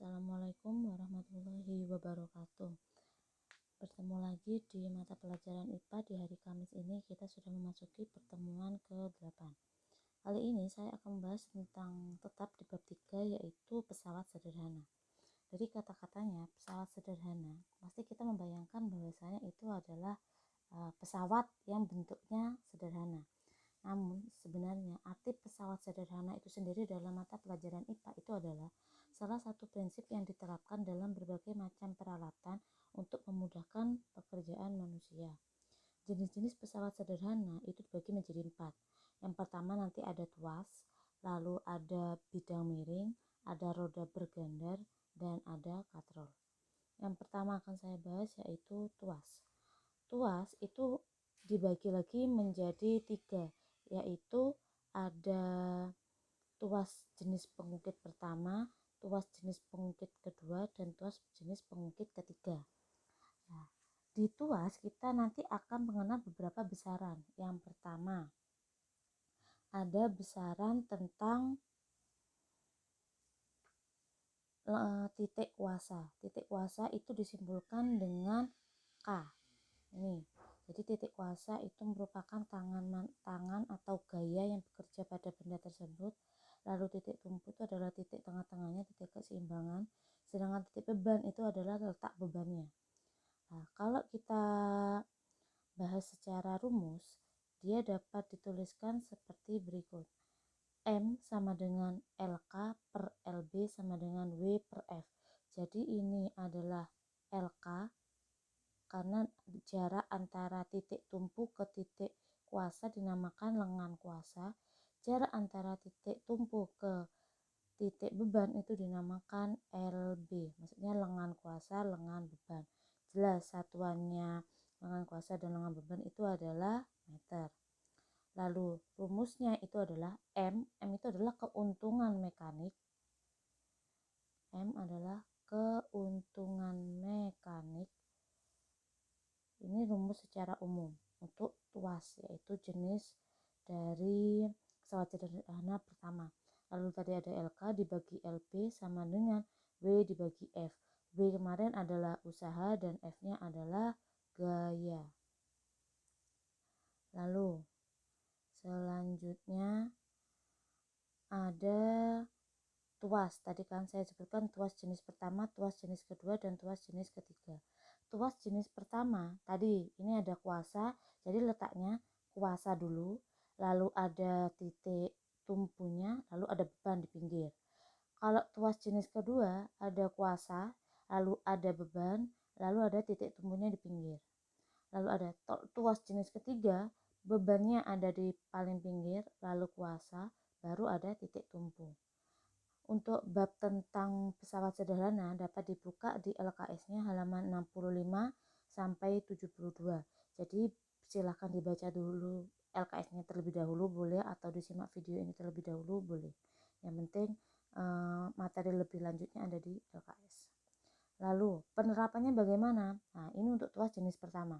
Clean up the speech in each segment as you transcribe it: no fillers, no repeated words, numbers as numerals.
Assalamualaikum warahmatullahi wabarakatuh. Bertemu lagi di mata pelajaran IPA di hari Kamis ini. Kita sudah memasuki pertemuan ke-8. Kali ini saya akan membahas tentang tetap di bab 3, yaitu pesawat sederhana. Dari kata-katanya pesawat sederhana, pasti kita membayangkan bahwasanya itu adalah pesawat yang bentuknya sederhana. Namun sebenarnya arti pesawat sederhana itu sendiri dalam mata pelajaran IPA itu adalah salah satu prinsip yang diterapkan dalam berbagai macam peralatan untuk memudahkan pekerjaan manusia. Jenis-jenis pesawat sederhana itu dibagi menjadi 4. Yang pertama nanti ada tuas, lalu ada bidang miring, ada roda bergandar, dan ada katrol. Yang pertama akan saya bahas yaitu tuas. Tuas itu dibagi lagi menjadi 3, yaitu ada tuas jenis pengukit pertama, tuas jenis pengukit kedua, dan tuas jenis pengukit ketiga. Nah, di tuas kita nanti akan mengenal beberapa besaran. Yang pertama ada besaran tentang titik kuasa. Titik kuasa itu disimbolkan dengan K. Ini. Jadi titik kuasa itu merupakan tangan atau gaya yang bekerja pada benda tersebut. Lalu titik tumpu itu adalah titik tengah-tengahnya, titik keseimbangan. Sedangkan titik beban itu adalah letak bebannya. Nah, kalau kita bahas secara rumus, dia dapat dituliskan seperti berikut. M sama dengan LK per LB sama dengan W per F. Jadi ini adalah LK karena jarak antara titik tumpu ke titik kuasa dinamakan lengan kuasa. Jarak antara titik tumpu ke titik beban itu dinamakan LB, maksudnya lengan kuasa, lengan beban. Jelas satuannya lengan kuasa dan lengan beban itu adalah meter. Lalu rumusnya itu adalah M itu adalah keuntungan mekanik. M adalah keuntungan mekanik. Ini rumus secara umum untuk tuas, yaitu jenis dari pesawat sederhana pertama. Lalu tadi ada LK dibagi LB sama dengan W dibagi F. W kemarin adalah usaha dan F-nya adalah gaya. Lalu selanjutnya ada tuas. Tadi kan saya sebutkan tuas jenis pertama, tuas jenis kedua, dan tuas jenis ketiga. Tuas jenis pertama tadi ini ada kuasa, jadi letaknya kuasa dulu, lalu ada titik tumpunya, lalu ada beban di pinggir. Kalau tuas jenis kedua ada kuasa, lalu ada beban, lalu ada titik tumpunya di pinggir. Lalu ada tuas jenis ketiga, bebannya ada di paling pinggir, lalu kuasa, baru ada titik tumpu. Untuk bab tentang pesawat sederhana dapat dibuka di LKS-nya halaman 65 sampai 72. Jadi silahkan dibaca dulu LKS-nya terlebih dahulu boleh, atau disimak video ini terlebih dahulu boleh. Yang penting materi lebih lanjutnya ada di LKS. Lalu penerapannya bagaimana? Nah, ini untuk tuas jenis pertama.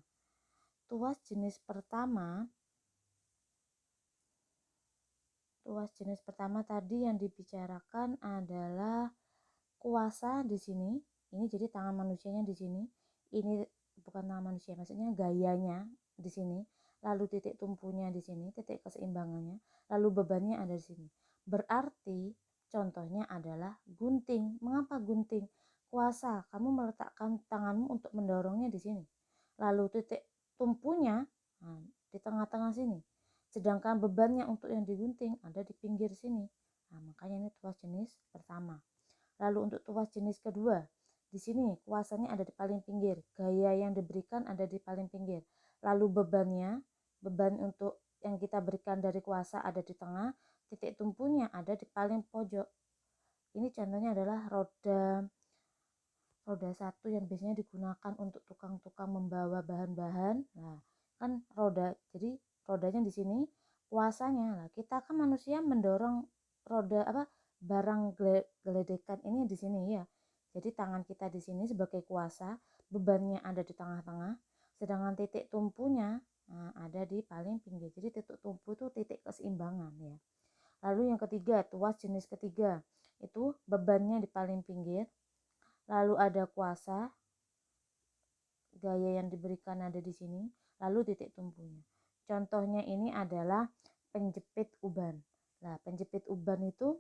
Tuas jenis pertama tadi yang dibicarakan adalah kuasa di sini. Ini jadi tangan manusianya di sini. Ini bukan tangan manusia, maksudnya gayanya di sini. Lalu titik tumpunya di sini, titik keseimbangannya. Lalu bebannya ada di sini. Berarti contohnya adalah gunting. Mengapa gunting? Kuasa, kamu meletakkan tanganmu untuk mendorongnya di sini. Lalu titik tumpunya di tengah-tengah sini. Sedangkan bebannya untuk yang digunting ada di pinggir sini. Nah, makanya ini tuas jenis pertama. Lalu untuk tuas jenis kedua, di sini kuasanya ada di paling pinggir, gaya yang diberikan ada di paling pinggir. Lalu beban untuk yang kita berikan dari kuasa ada di tengah, titik tumpunya ada di paling pojok. Ini contohnya adalah roda satu yang biasanya digunakan untuk tukang-tukang membawa bahan-bahan. Nah, kan roda, jadi rodanya di sini, kuasanya. Nah, kita kan manusia mendorong roda barang geledekan ini di sini ya. Jadi tangan kita di sini sebagai kuasa, bebannya ada di tengah-tengah, sedangkan titik tumpunya ada di paling pinggir. Jadi titik tumpu itu titik keseimbangan ya. Lalu yang ketiga, tuas jenis ketiga, itu bebannya di paling pinggir, lalu ada kuasa, gaya yang diberikan ada di sini, lalu titik tumpunya. Contohnya ini adalah penjepit uban. Nah, penjepit uban itu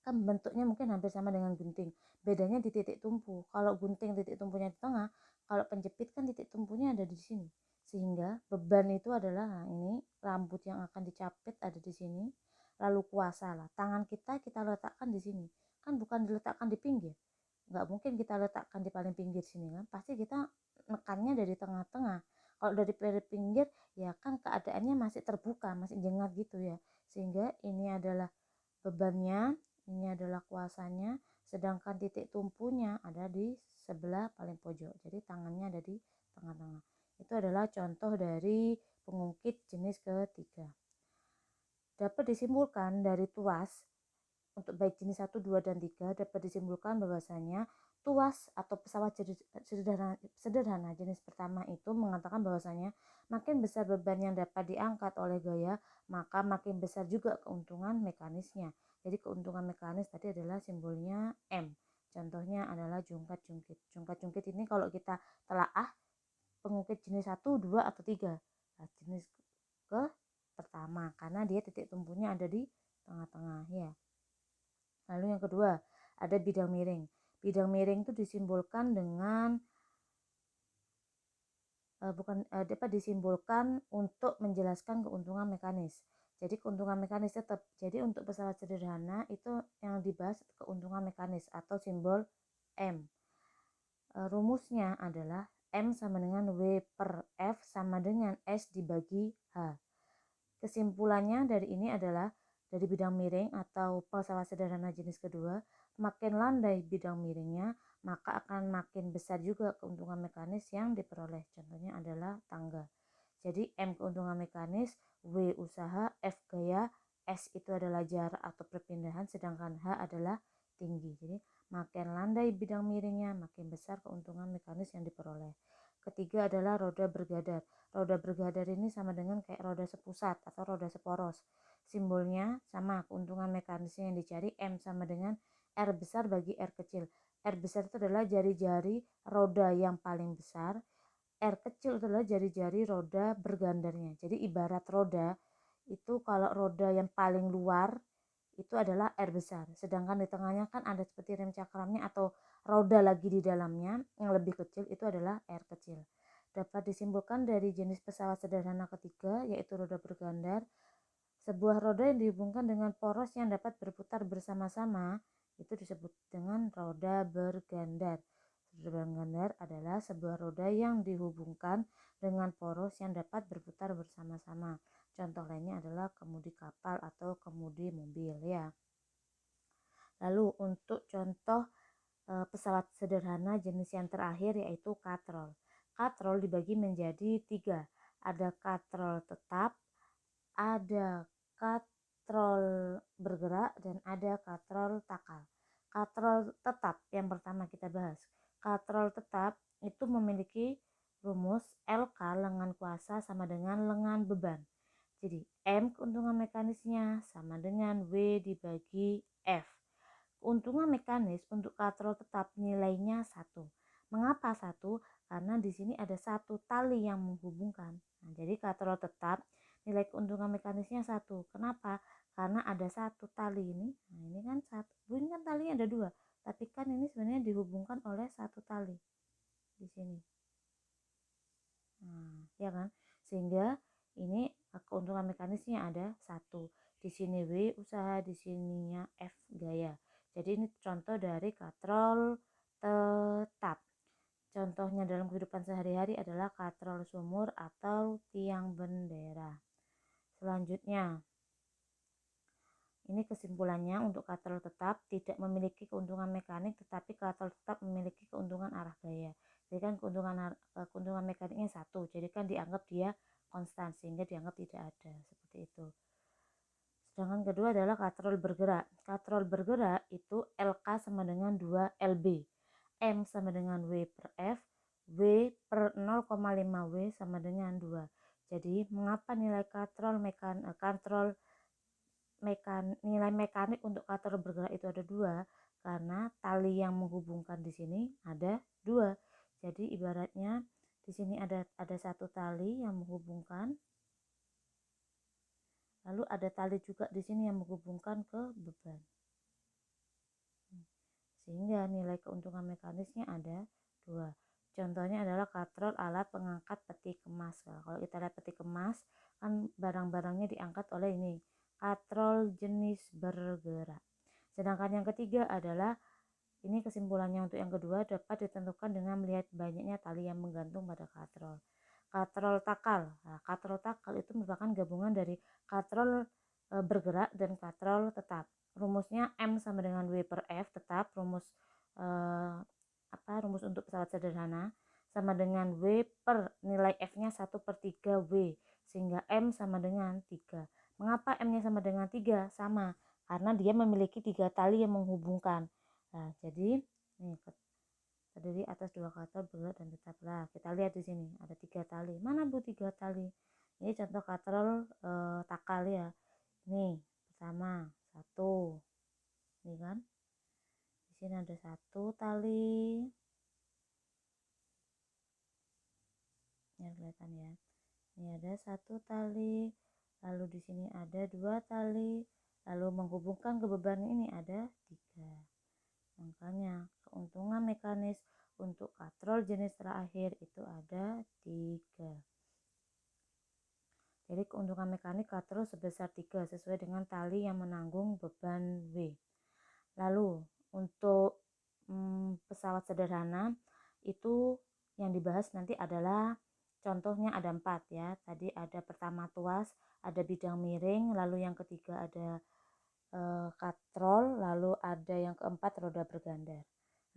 kan bentuknya mungkin hampir sama dengan gunting. Bedanya di titik tumpu. Kalau gunting titik tumpunya di tengah, kalau penjepit kan titik tumpunya ada di sini. Sehingga beban itu adalah, nah ini rambut yang akan dicapit ada di sini. Lalu kuasa lah, tangan kita letakkan di sini. Kan bukan diletakkan di pinggir. Nggak mungkin kita letakkan di paling pinggir sini kan. Pasti kita nekannya dari tengah-tengah. Kalau dari pinggir ya kan keadaannya masih terbuka, masih jengat gitu ya. Sehingga ini adalah bebannya, ini adalah kuasanya, sedangkan titik tumpunya ada di sebelah paling pojok. Jadi tangannya ada di tengah-tengah. Itu adalah contoh dari pengungkit jenis ketiga. Dapat disimpulkan dari tuas untuk baik jenis 1, 2, dan 3 dapat disimpulkan bahwasanya tuas atau pesawat sederhana jenis pertama itu mengatakan bahwasanya makin besar beban yang dapat diangkat oleh gaya, maka makin besar juga keuntungan mekanisnya. Jadi keuntungan mekanis tadi adalah simbolnya M. Contohnya adalah jungkat-jungkit. Jungkat-jungkit ini kalau kita telaah pengungkit jenis 1, 2, atau 3. Nah, jenis ke pertama karena dia titik tumpunya ada di tengah-tengah ya. Lalu yang kedua, ada bidang miring. Bidang miring itu disimbolkan dengan dapat disimbolkan untuk menjelaskan keuntungan mekanis. Jadi keuntungan mekanis tetap. Jadi untuk pesawat sederhana itu yang dibahas keuntungan mekanis atau simbol M. Rumusnya adalah M sama dengan W per F sama dengan S dibagi H. Kesimpulannya dari ini adalah dari bidang miring atau pesawat sederhana jenis kedua, makin landai bidang miringnya, maka akan makin besar juga keuntungan mekanis yang diperoleh. Contohnya adalah tangga. Jadi M keuntungan mekanis, W usaha, F gaya, S itu adalah jarak atau perpindahan, sedangkan H adalah tinggi. Jadi makin landai bidang miringnya, makin besar keuntungan mekanis yang diperoleh. Ketiga adalah roda bergadar. Roda bergadar ini sama dengan kayak roda sepusat atau roda seporos. Simbolnya sama, keuntungan mekanisnya yang dicari M sama dengan R besar bagi R kecil. R besar itu adalah jari-jari roda yang paling besar. R kecil itu adalah jari-jari roda bergandarnya. Jadi ibarat roda itu kalau roda yang paling luar itu adalah R besar. Sedangkan di tengahnya kan ada seperti rem cakramnya atau roda lagi di dalamnya yang lebih kecil itu adalah R kecil. Dapat disimpulkan dari jenis pesawat sederhana ketiga yaitu roda bergandar. Sebuah roda yang dihubungkan dengan poros yang dapat berputar bersama-sama itu disebut dengan roda bergandar. Roda bergandar adalah sebuah roda yang dihubungkan dengan poros yang dapat berputar bersama-sama. Contoh lainnya adalah kemudi kapal atau kemudi mobil ya. Lalu untuk contoh pesawat sederhana jenis yang terakhir yaitu katrol. Katrol dibagi menjadi 3. Ada katrol tetap, ada katrol bergerak, dan ada katrol takal. Katrol tetap yang pertama kita bahas. Katrol tetap itu memiliki rumus LK lengan kuasa sama dengan lengan beban. Jadi M keuntungan mekanisnya sama dengan W dibagi F. Keuntungan mekanis untuk katrol tetap nilainya 1. Mengapa 1? Karena di sini ada satu tali yang menghubungkan. Nah, jadi katrol tetap nilai keuntungan mekanisnya 1. Kenapa? Karena ada satu tali ini. Nah, ini kan satu. Ini kan talinya ada 2. Tapi kan ini sebenarnya dihubungkan oleh satu tali di sini. Nah, ya kan? Sehingga ini keuntungan mekanisnya ada 1. Di sini W usaha, di sininya F gaya. Jadi ini contoh dari katrol tetap. Contohnya dalam kehidupan sehari-hari adalah katrol sumur atau tiang bendera. Selanjutnya, ini kesimpulannya untuk katrol tetap tidak memiliki keuntungan mekanik, tetapi katrol tetap memiliki keuntungan arah gaya. Jadi kan keuntungan mekaniknya 1, jadi kan dianggap dia konstan sehingga dianggap tidak ada, seperti itu. Sedangkan kedua adalah katrol bergerak. Katrol bergerak itu LK sama dengan 2 LB. M sama dengan W per F. W per 0,5 W sama dengan 2. Jadi mengapa nilai nilai mekanik untuk katrol bergerak itu ada 2? karena tali yang menghubungkan di sini ada 2. Jadi ibaratnya di sini ada satu tali yang menghubungkan, lalu ada tali juga di sini yang menghubungkan ke beban. Sehingga nilai keuntungan mekanisnya ada 2. Contohnya adalah katrol alat pengangkat peti kemas. Nah, kalau kita lihat peti kemas kan barang-barangnya diangkat oleh ini katrol jenis bergerak. Sedangkan yang ketiga adalah ini kesimpulannya untuk yang kedua dapat ditentukan dengan melihat banyaknya tali yang menggantung pada katrol. Katrol takal. Nah, katrol takal itu merupakan gabungan dari katrol bergerak dan katrol tetap. Rumusnya M sama dengan W per F tetap rumus rumus untuk pesawat sederhana sama dengan W per nilai F-nya 1/3 W sehingga M sama dengan 3. Mengapa M-nya sama dengan 3? Sama karena dia memiliki 3 tali yang menghubungkan. Nah, jadi nih terdiri atas 2 katrol bergerak dan tetap. Lah, kita lihat di sini ada 3 tali. Mana Bu 3 tali? Ini contoh katrol takal ya. Nih, pertama 1. Ini kan. Di sini ada 1 tali. Ya, kelihatan ya. Ini ada 1 tali. Lalu di sini ada 2 tali. Lalu menghubungkan ke beban ini ada 3. Makanya keuntungan mekanis untuk katrol jenis terakhir itu ada 3. Jadi keuntungan mekanik katrol sebesar 3 sesuai dengan tali yang menanggung beban W. Lalu untuk pesawat sederhana itu yang dibahas nanti adalah contohnya ada 4 ya. Tadi ada pertama tuas, ada bidang miring, lalu yang ketiga ada katrol, lalu ada yang keempat roda bergandar.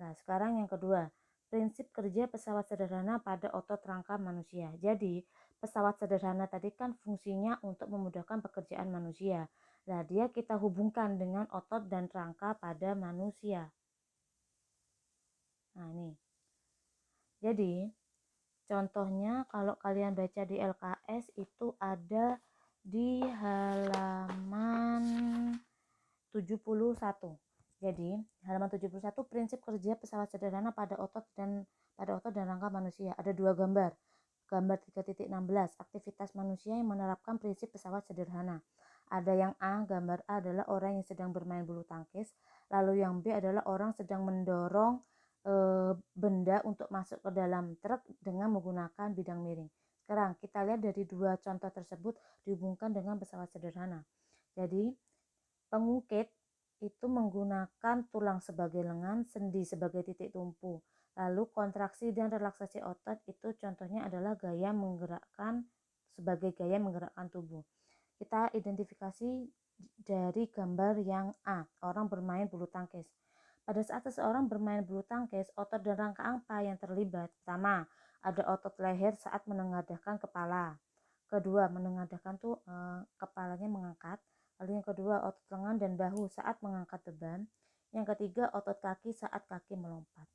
Nah, sekarang yang kedua, prinsip kerja pesawat sederhana pada otot rangka manusia. Jadi, pesawat sederhana tadi kan fungsinya untuk memudahkan pekerjaan manusia. Nah, dia kita hubungkan dengan otot dan rangka pada manusia. Nah, ini. Jadi, contohnya kalau kalian baca di LKS itu ada di halaman 71. Jadi, halaman 71 prinsip kerja pesawat sederhana pada otot dan rangka manusia. Ada 2 gambar. Gambar 3.16 aktivitas manusia yang menerapkan prinsip pesawat sederhana. Ada yang A, gambar A adalah orang yang sedang bermain bulu tangkis, lalu yang B adalah orang sedang mendorong benda untuk masuk ke dalam truk dengan menggunakan bidang miring. Sekarang kita lihat dari 2 contoh tersebut dihubungkan dengan pesawat sederhana. Jadi pengungkit itu menggunakan tulang sebagai lengan, sendi sebagai titik tumpu. Lalu kontraksi dan relaksasi otot itu contohnya adalah gaya menggerakkan sebagai gaya menggerakkan tubuh. Kita identifikasi dari gambar yang A, orang bermain bulu tangkis. Pada saat seseorang bermain bulu tangkis, otot dan rangka apa yang terlibat? Pertama, ada otot leher saat menengadahkan kepala. Kedua, menengadahkan tuh kepalanya mengangkat. Lalu yang kedua, otot lengan dan bahu saat mengangkat beban. Yang ketiga, otot kaki saat kaki melompat.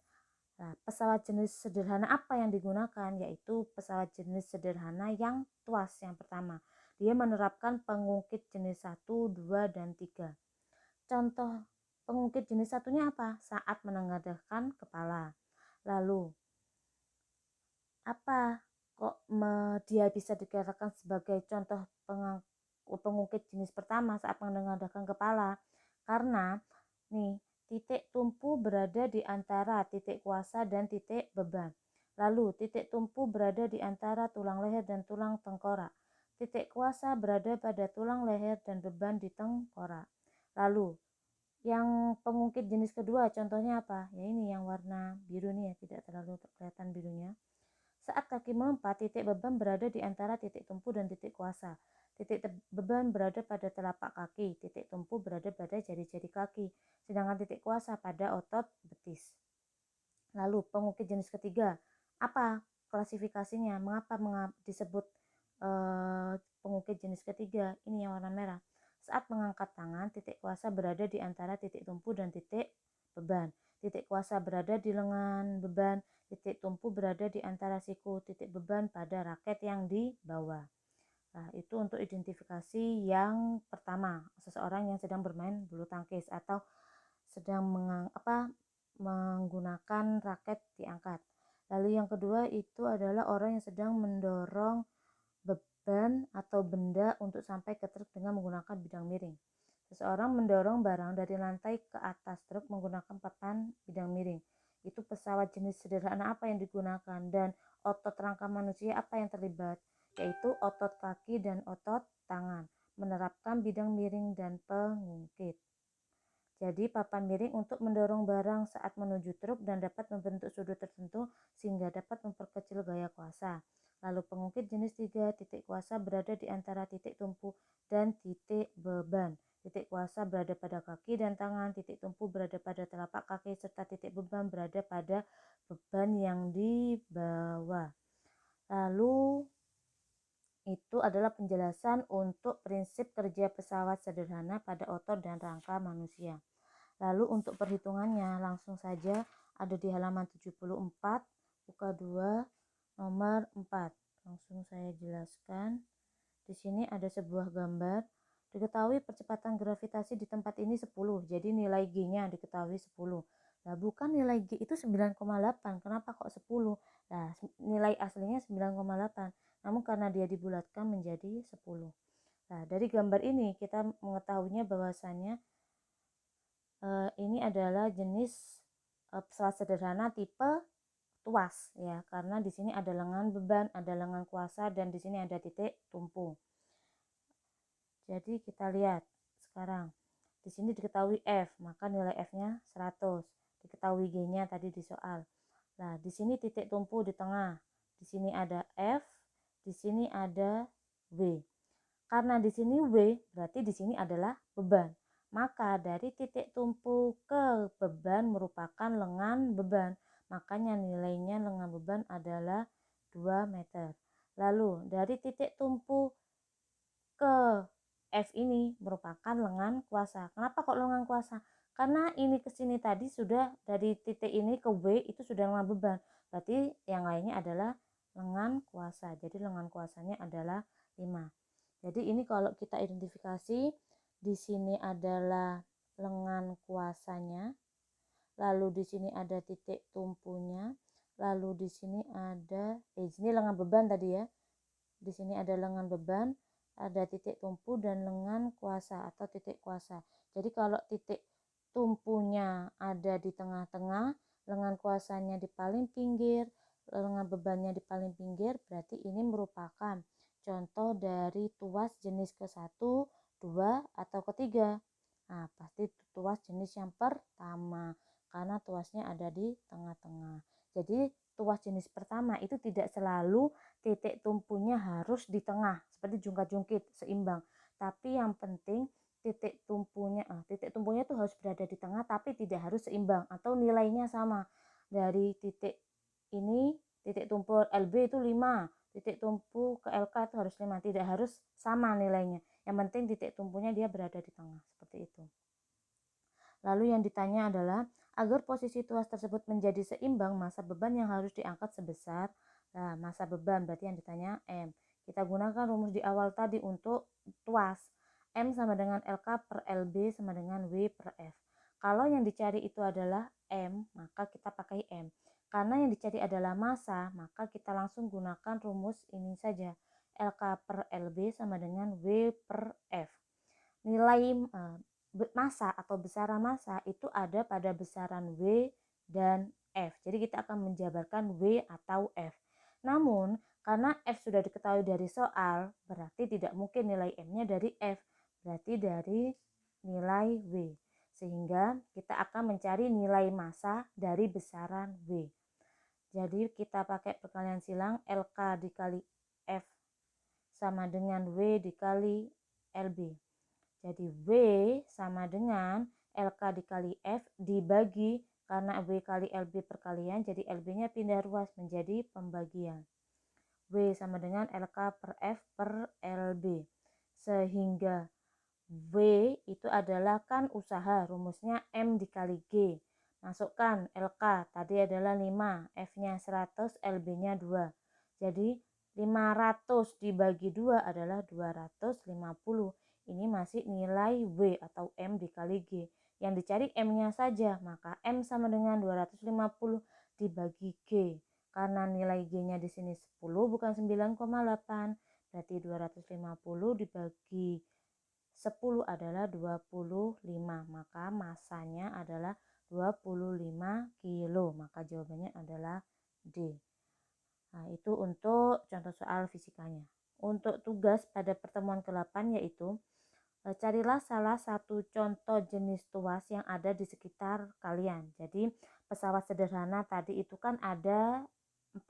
Nah, pesawat jenis sederhana apa yang digunakan? Yaitu pesawat jenis sederhana yang tuas yang pertama. Dia menerapkan pengungkit jenis 1, 2, dan 3. Contoh pengungkit jenis satunya apa? Saat menengadahkan kepala. Lalu, apa kok dia bisa dikatakan sebagai contoh pengungkit jenis pertama saat menengadahkan kepala? Karena nih titik tumpu berada di antara titik kuasa dan titik beban. Lalu titik tumpu berada di antara tulang leher dan tulang tengkorak. Titik kuasa berada pada tulang leher dan beban di tengkorak. Lalu yang pengungkit jenis kedua contohnya apa? Ya ini yang warna biru nih ya, tidak terlalu kelihatan birunya. Saat kaki melompat, titik beban berada di antara titik tumpu dan titik kuasa. Titik beban berada pada telapak kaki, titik tumpu berada pada jari-jari kaki, sedangkan titik kuasa pada otot betis. Lalu pengungkit jenis ketiga, apa klasifikasinya? Mengapa disebut pengungkit jenis ketiga? Ini yang warna merah. Saat mengangkat tangan, titik kuasa berada di antara titik tumpu dan titik beban. Titik kuasa berada di lengan beban, titik tumpu berada di antara siku, titik beban pada raket yang di bawah. Nah, itu untuk identifikasi yang pertama, seseorang yang sedang bermain bulu tangkis atau sedang menggunakan raket diangkat. Lalu yang kedua itu adalah orang yang sedang mendorong beban atau benda untuk sampai ke truk dengan menggunakan bidang miring. Seseorang mendorong barang dari lantai ke atas truk menggunakan papan bidang miring. Itu pesawat jenis sederhana apa yang digunakan dan otot rangka manusia apa yang terlibat, yaitu otot kaki dan otot tangan, menerapkan bidang miring dan pengungkit. Jadi papan miring untuk mendorong barang saat menuju truk dan dapat membentuk sudut tertentu sehingga dapat memperkecil gaya kuasa. Lalu pengungkit jenis 3, titik kuasa berada di antara titik tumpu dan titik beban. Titik kuasa berada pada kaki dan tangan, titik tumpu berada pada telapak kaki, serta titik beban berada pada beban yang dibawa. Lalu itu adalah penjelasan untuk prinsip kerja pesawat sederhana pada otot dan rangka manusia. Lalu untuk perhitungannya langsung saja ada di halaman 74, buka 2, nomor 4. Langsung saya jelaskan. Di sini ada sebuah gambar. Diketahui percepatan gravitasi di tempat ini 10. Jadi nilai G-nya diketahui 10. Nah, bukan nilai G itu 9,8. Kenapa kok 10? Nah, nilai aslinya 9,8. Namun karena dia dibulatkan menjadi 10. Nah, dari gambar ini kita mengetahuinya bahwasannya ini adalah jenis pesawat sederhana tipe tuas ya, karena di sini ada lengan beban, ada lengan kuasa, dan di sini ada titik tumpu. Jadi kita lihat sekarang. Di sini diketahui F, maka nilai F-nya 100. Diketahui G-nya tadi di soal. Nah, di sini titik tumpu di tengah. Di sini ada F, di sini ada W. Karena di sini W, berarti di sini adalah beban. Maka dari titik tumpu ke beban merupakan lengan beban. Makanya nilainya lengan beban adalah 2 meter. Lalu dari titik tumpu ke F ini merupakan lengan kuasa. Kenapa kok lengan kuasa? Karena ini ke sini tadi sudah dari titik ini ke W itu sudah lengan beban. Berarti yang lainnya adalah lengan kuasa. Jadi lengan kuasanya adalah 5. Jadi ini kalau kita identifikasi, di sini adalah lengan kuasanya, lalu di sini ada titik tumpunya, lalu di sini ada di sini lengan beban tadi ya. Di sini ada lengan beban, ada titik tumpu dan lengan kuasa atau titik kuasa. Jadi kalau titik tumpunya ada di tengah-tengah, lengan kuasanya di paling pinggir, lengan bebannya di paling pinggir, berarti ini merupakan contoh dari tuas jenis ke-1, 2, atau ketiga. Nah, pasti tuas jenis yang pertama karena tuasnya ada di tengah-tengah. Jadi tuas jenis pertama itu tidak selalu titik tumpunya harus di tengah seperti jungkat-jungkit seimbang, tapi yang penting titik tumpunya itu harus berada di tengah tapi tidak harus seimbang atau nilainya sama. Dari titik ini titik tumpu LB itu 5, titik tumpu ke LK itu harus 5, tidak harus sama nilainya, yang penting titik tumpunya dia berada di tengah, seperti itu. Lalu yang ditanya adalah agar posisi tuas tersebut menjadi seimbang, massa beban yang harus diangkat sebesar. Nah, massa beban berarti yang ditanya M. Kita gunakan rumus di awal tadi untuk tuas. M sama dengan LK per LB sama dengan W per F. Kalau yang dicari itu adalah M, maka kita pakai M. Karena yang dicari adalah massa, maka kita langsung gunakan rumus ini saja. LK per LB sama dengan W per F. Nilai massa atau besaran massa itu ada pada besaran W dan F. Jadi kita akan menjabarkan W atau F. Namun karena F sudah diketahui dari soal, berarti tidak mungkin nilai M-nya dari F, berarti dari nilai W. Sehingga kita akan mencari nilai massa dari besaran W. Jadi kita pakai perkalian silang, LK dikali F sama dengan W dikali LB. Jadi W sama dengan LK dikali F dibagi, karena W kali LB perkalian, jadi LB-nya pindah ruas menjadi pembagian. W sama dengan LK per F per LB. Sehingga W itu adalah kan usaha, rumusnya M dikali G. Masukkan LK, tadi adalah 5, F-nya 100, LB-nya 2. Jadi 500 dibagi 2 adalah 250. Ini masih nilai W atau M dikali G. Yang dicari M-nya saja, maka M sama dengan 250 dibagi G. Karena nilai G-nya di sini 10 bukan 9,8. Berarti 250 dibagi 10 adalah 25. Maka masanya adalah 25 kilo. Maka jawabannya adalah D. Nah, itu untuk contoh soal fisikanya. Untuk tugas pada pertemuan ke-8 yaitu carilah salah satu contoh jenis tuas yang ada di sekitar kalian. Jadi pesawat sederhana tadi itu kan ada 4.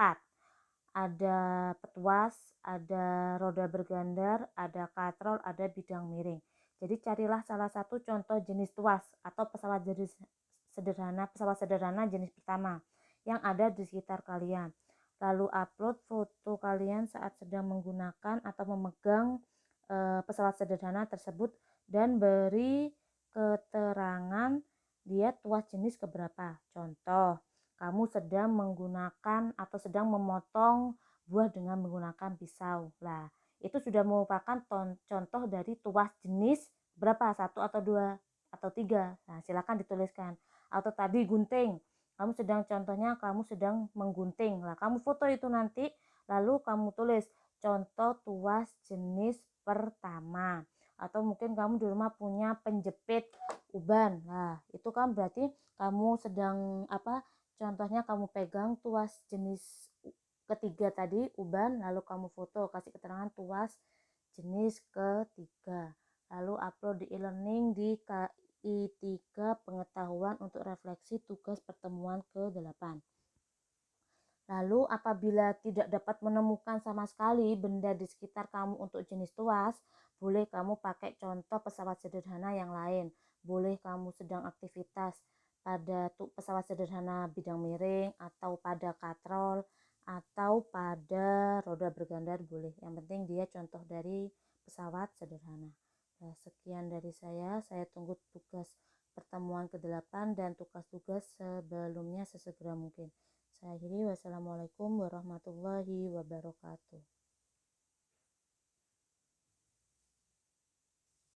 Ada petuas, ada roda bergandar, ada katrol, ada bidang miring. Jadi carilah salah satu contoh jenis tuas atau pesawat sederhana jenis pertama yang ada di sekitar kalian. Lalu upload foto kalian saat sedang menggunakan atau memegang pesawat sederhana tersebut dan beri keterangan dia tuas jenis keberapa. Contoh, kamu sedang menggunakan atau sedang memotong buah dengan menggunakan pisau. Lah, itu sudah merupakan contoh dari tuas jenis berapa? 1 atau 2 atau 3. Nah, silakan dituliskan. Atau tadi gunting. Kamu sedang menggunting. Lah, kamu foto itu nanti lalu kamu tulis contoh tuas jenis pertama. Atau mungkin kamu di rumah punya penjepit uban. Nah, itu kan berarti kamu sedang contohnya kamu pegang tuas jenis ketiga tadi uban, lalu kamu foto, kasih keterangan tuas jenis ketiga. Lalu upload di e-learning di KI3 pengetahuan untuk refleksi tugas pertemuan ke-8. Lalu apabila tidak dapat menemukan sama sekali benda di sekitar kamu untuk jenis tuas, boleh kamu pakai contoh pesawat sederhana yang lain. Boleh kamu sedang aktivitas pada pesawat sederhana bidang miring atau pada katrol atau pada roda bergandar boleh. Yang penting dia contoh dari pesawat sederhana. Nah, sekian dari saya tunggu tugas pertemuan ke-8 dan tugas-tugas sebelumnya sesegera mungkin. Saya akhiri, wassalamualaikum warahmatullahi wabarakatuh.